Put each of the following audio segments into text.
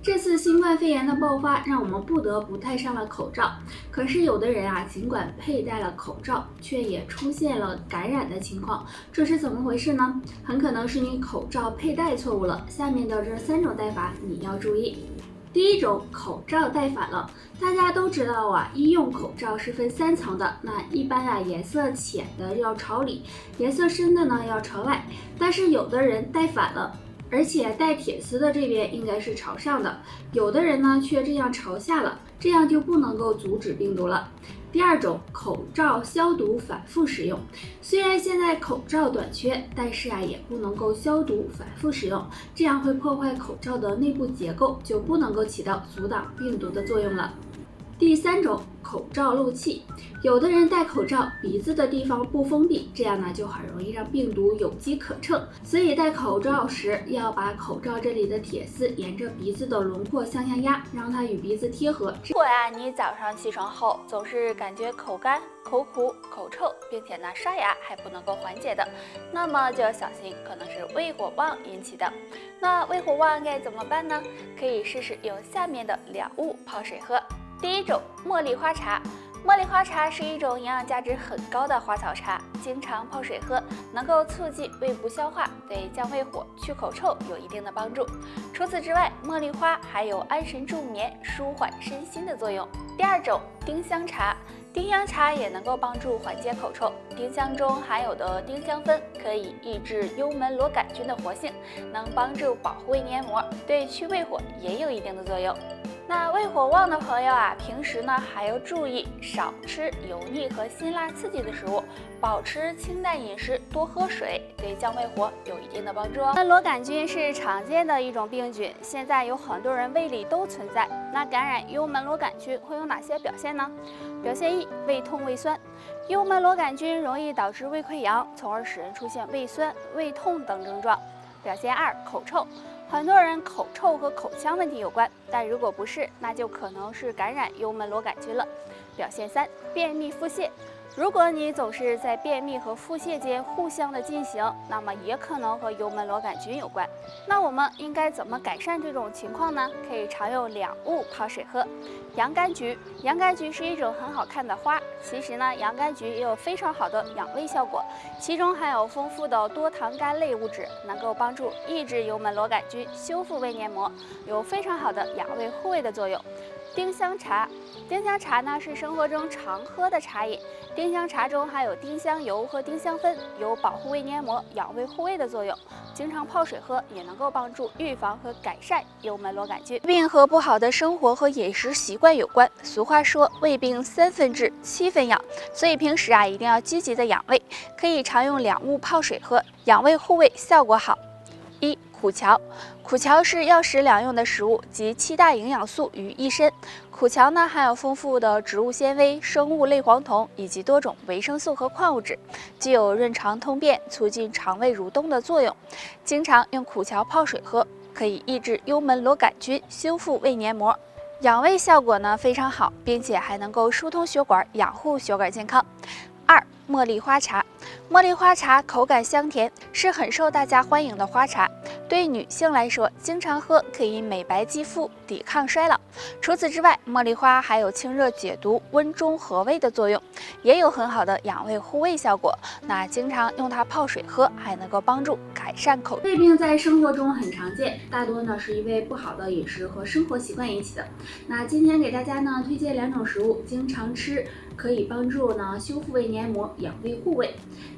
这次新冠肺炎的爆发，让我们不得不戴上了口罩。可是有的人啊，尽管佩戴了口罩，却也出现了感染的情况，这是怎么回事呢？很可能是你口罩佩戴错误了。下面的这3种戴法你要注意。第一种，口罩戴反了。大家都知道啊，医用口罩是分3层的。那一般啊，颜色浅的要朝里，颜色深的呢要朝外。但是有的人戴反了。而且带铁丝的这边应该是朝上的，有的人呢却这样朝下了，这样就不能够阻止病毒了。第二种，口罩消毒反复使用。虽然现在口罩短缺，但是啊也不能够消毒反复使用，这样会破坏口罩的内部结构，就不能够起到阻挡病毒的作用了。第3种，口罩漏气。有的人戴口罩，鼻子的地方不封闭，这样呢就很容易让病毒有机可乘。所以戴口罩时要把口罩这里的铁丝沿着鼻子的轮廓向下压，让它与鼻子贴合。如果呀你早上起床后总是感觉口干、口苦、口臭，并且呢刷牙还不能够缓解的，那么就要小心，可能是胃火旺引起的。那胃火旺该怎么办呢？可以试试用下面的2物泡水喝。第一种，茉莉花茶。茉莉花茶是一种营养价值很高的花草茶，经常泡水喝，能够促进胃部消化，对降胃火、去口臭有一定的帮助。除此之外，茉莉花还有安神助眠、舒缓身心的作用。第二种，丁香茶。丁香茶也能够帮助缓解口臭，丁香中含有的丁香酚可以抑制幽门螺杆菌的活性，能帮助保护胃黏膜，对去胃火也有一定的作用。那胃火旺的朋友啊，平时呢还要注意少吃油腻和辛辣刺激的食物，保持清淡饮食，多喝水，对降胃火有一定的帮助哦。那螺杆菌是常见的一种病菌，现在有很多人胃里都存在。那感染幽门螺杆菌会有哪些表现呢？表现1，胃痛胃酸。幽门螺杆菌容易导致胃溃疡，从而使人出现胃酸、胃痛等症状。表现2，口臭。很多人口臭和口腔问题有关，但如果不是，那就可能是感染幽门螺杆菌了。表现3，便秘腹泻。如果你总是在便秘和腹泻间互相的进行，那么也可能和幽门螺杆菌有关。那我们应该怎么改善这种情况呢？可以常用2物泡水喝。洋甘菊。洋甘菊是一种很好看的花，其实呢，洋甘菊也有非常好的养胃效果，其中含有丰富的多糖苷类物质，能够帮助抑制幽门螺杆菌，修复胃黏膜，有非常好的养胃护胃的作用。丁香茶。丁香茶呢是生活中常喝的茶饮，丁香茶中含有丁香油和丁香酚，有保护胃黏膜、养胃护胃的作用。经常泡水喝也能够帮助预防和改善幽门螺杆菌。病和不好的生活和饮食习惯有关。俗话说，胃病3分治7分养，所以平时啊一定要积极的养胃，可以常用2物泡水喝，养胃护胃效果好。1、苦荞。苦荞是药食两用的食物，集7大营养素于一身。苦荞呢含有丰富的植物纤维、生物类黄酮以及多种维生素和矿物质，具有润肠通便、促进肠胃蠕动的作用。经常用苦荞泡水喝，可以抑制幽门螺杆菌，修复胃黏膜，养胃效果呢非常好，并且还能够疏通血管，养护血管健康。2、茉莉花茶。茉莉花茶口感香甜，是很受大家欢迎的花茶。对女性来说，经常喝可以美白肌肤、抵抗衰老。除此之外，茉莉花还有清热解毒、温中和胃的作用，也有很好的养胃护胃效果。那经常用它泡水喝，还能够帮助改善口胃病在生活中很常见，大多呢是因为不好的饮食和生活习惯引起的。那今天给大家呢推荐2种食物，经常吃可以帮助呢修复胃黏膜、养胃护胃。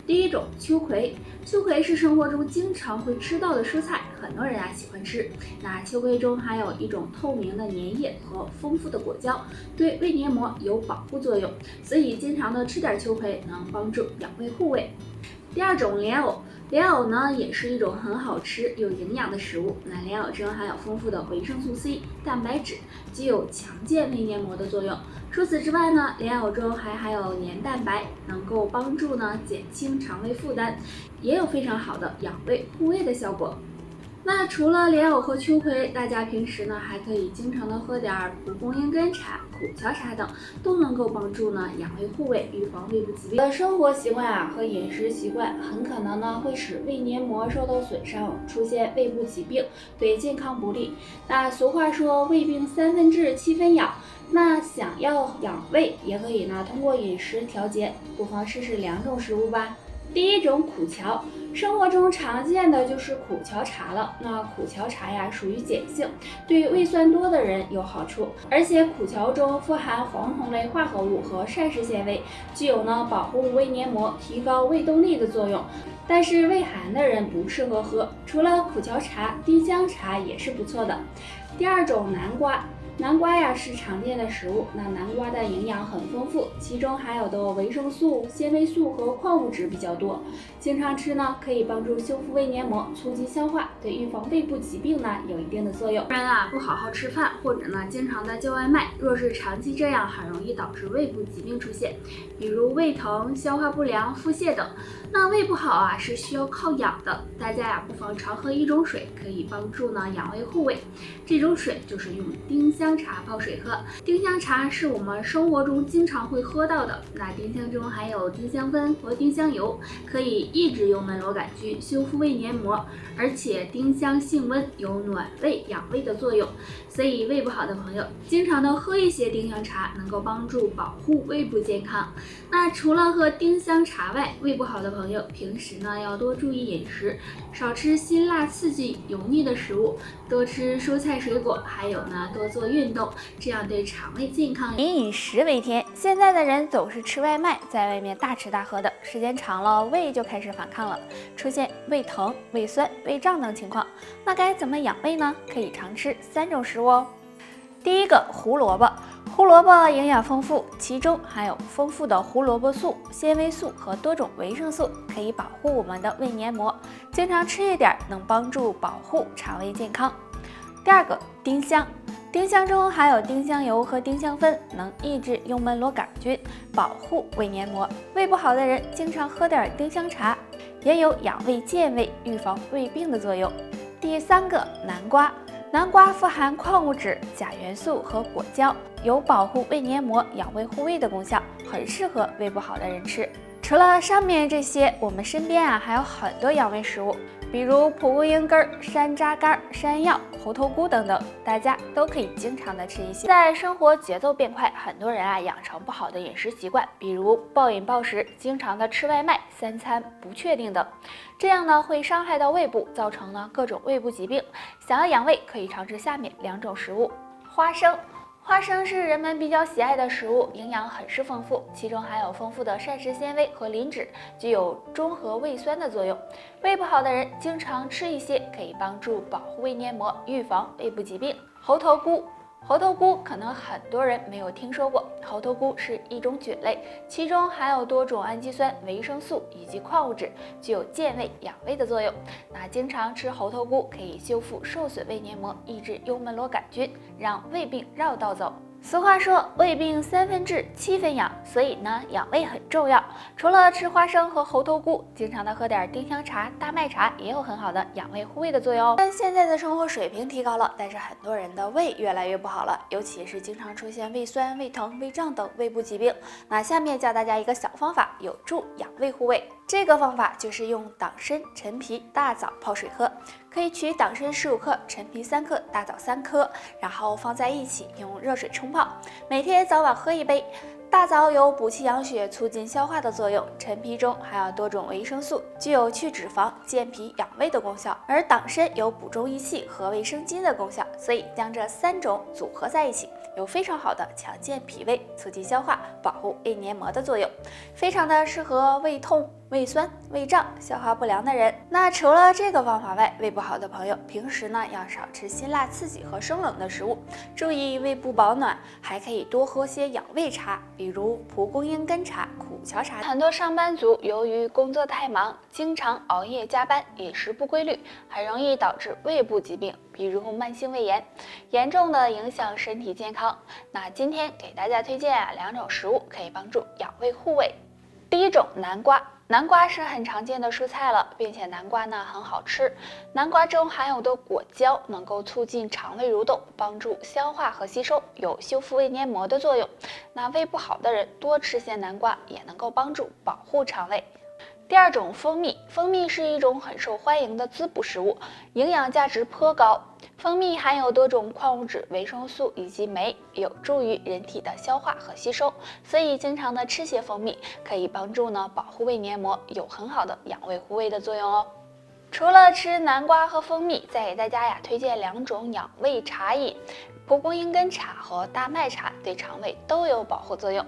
第一种，秋葵。秋葵是生活中经常会吃到的蔬菜，很多人啊喜欢吃。那秋葵中含有一种透明的粘液和丰富的果胶，对胃黏膜有保护作用，所以经常的吃点秋葵能帮助养胃护胃。第2种，莲藕。莲藕呢也是一种很好吃有营养的食物。那莲藕中含有丰富的维生素 C、蛋白质，具有强健胃黏膜的作用。除此之外呢，莲藕中还含有黏蛋白，能够帮助呢减轻肠胃负担，也有非常好的养胃护胃的效果。那除了莲藕和秋葵，大家平时呢还可以经常的喝点蒲公英根茶、苦荞茶等，都能够帮助呢养胃护胃，预防胃部疾病。生活习惯啊和饮食习惯很可能呢会使胃黏膜受到损伤，出现胃部疾病，对健康不利。那俗话说胃病3分治7分养，那想要养胃，也可以呢通过饮食调节，不妨试试2种食物吧。第一种苦荞，生活中常见的就是苦荞茶了。那苦荞茶呀属于碱性，对胃酸多的人有好处，而且苦荞中富含黄酮类化合物和膳食纤维，具有呢保护胃黏膜、提高胃动力的作用。但是胃寒的人不适合喝，除了苦荞茶，丁香茶也是不错的。第二种南瓜。南瓜呀是常见的食物，那南瓜的营养很丰富，其中含有的维生素、纤维素和矿物质比较多。经常吃呢，可以帮助修复胃黏膜，促进消化，对预防胃部疾病呢有一定的作用。人啊不好好吃饭，或者呢经常的叫外卖，若是长期这样，很容易导致胃部疾病出现，比如胃疼、消化不良、腹泻等。那胃不好啊是需要靠养的，大家呀不妨常喝一种水，可以帮助呢养胃护胃。这种水就是用丁香茶泡水喝。丁香茶是我们生活中经常会喝到的，那丁香中含有丁香酚和丁香油，可以抑制幽门螺杆菌，修复胃黏膜，而且丁香性温，有暖胃养胃的作用，所以胃不好的朋友经常的喝一些丁香茶，能够帮助保护胃部健康。那除了喝丁香茶外，胃不好的朋友平时呢要多注意饮食，少吃辛辣刺激油腻的食物，多吃蔬菜水果，还有呢多做运动，这样对肠胃健康。以饮食为天，现在的人总是吃外卖，在外面大吃大喝的，时间长了胃就开始反抗了，出现胃疼、胃酸、胃胀等情况。那该怎么养胃呢？可以常吃3种食物哦。第一个，胡萝卜。胡萝卜营养丰富，其中含有丰富的胡萝卜素、纤维素和多种维生素，可以保护我们的胃黏膜。经常吃一点，能帮助保护肠胃健康。第二个，丁香。丁香中含有丁香油和丁香酚，能抑制幽门螺杆菌，保护胃黏膜。胃不好的人经常喝点丁香茶，也有养胃健胃、预防胃病的作用。第三个，南瓜。南瓜富含矿物质、钾元素和果胶，有保护胃黏膜、养胃护胃的功效，很适合胃不好的人吃。除了上面这些，我们身边还有很多养胃食物，比如蒲公英根、山楂干、山药、猴头菇等等，大家都可以经常的吃一些。在生活节奏变快，很多人养成不好的饮食习惯，比如暴饮暴食，经常的吃外卖，3餐不确定等，这样呢会伤害到胃部，造成呢各种胃部疾病。想要养胃，可以常吃下面2种食物。花生。花生是人们比较喜爱的食物，营养很是丰富，其中含有丰富的膳食纤维和磷脂，具有中和胃酸的作用。胃不好的人经常吃一些，可以帮助保护胃黏膜，预防胃部疾病。猴头菇。猴头菇可能很多人没有听说过，猴头菇是一种菌类，其中含有多种氨基酸、维生素以及矿物质，具有健胃养胃的作用。那经常吃猴头菇可以修复受损胃黏膜，抑制幽门螺杆菌，让胃病绕道走。俗话说，胃病3分治7分养，所以呢，养胃很重要。除了吃花生和猴头菇，经常的喝点丁香茶、大麦茶，也有很好的养胃护胃的作用哦。但现在的生活水平提高了，但是很多人的胃越来越不好了，尤其是经常出现胃酸、胃疼、胃胀等胃部疾病。那下面教大家一个小方法，有助养胃护胃。这个方法就是用党参、陈皮、大枣泡水喝。可以取党参15克、陈皮3克、大枣3颗，然后放在一起用热水冲泡，每天早晚喝1杯。大枣有补气养血、促进消化的作用，陈皮中含有多种维生素，具有去脂肪、健脾养胃的功效，而党参有补中益气和胃生津的功效，所以将这3种组合在一起，有非常好的强健脾胃、促进消化、保护胃黏膜的作用，非常的适合胃痛、胃酸、胃胀、消化不良的人。那除了这个方法外，胃不好的朋友平时呢要少吃辛辣刺激和生冷的食物，注意胃部保暖，还可以多喝些养胃茶，比如蒲公英根茶、苦荞茶。很多上班族由于工作太忙，经常熬夜加班，饮食不规律，很容易导致胃部疾病，比如慢性胃炎，严重的影响身体健康。那今天给大家推荐2种食物，可以帮助养胃护胃。第一种，南瓜。南瓜是很常见的蔬菜了，并且南瓜呢很好吃。南瓜中含有的果胶能够促进肠胃蠕动，帮助消化和吸收，有修复胃黏膜的作用。那胃不好的人多吃些南瓜也能够帮助保护肠胃。第二种，蜂蜜。蜂蜜是一种很受欢迎的滋补食物，营养价值颇高。蜂蜜含有多种矿物质、维生素以及酶，有助于人体的消化和吸收，所以经常的吃些蜂蜜可以帮助保护胃黏膜，有很好的养胃护胃的作用哦。除了吃南瓜和蜂蜜，再给大家推荐2种养胃茶饮，蒲公英根茶和大麦茶，对肠胃都有保护作用。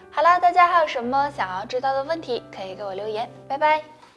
好了，大家还有什么想要知道的问题，可以给我留言，拜拜。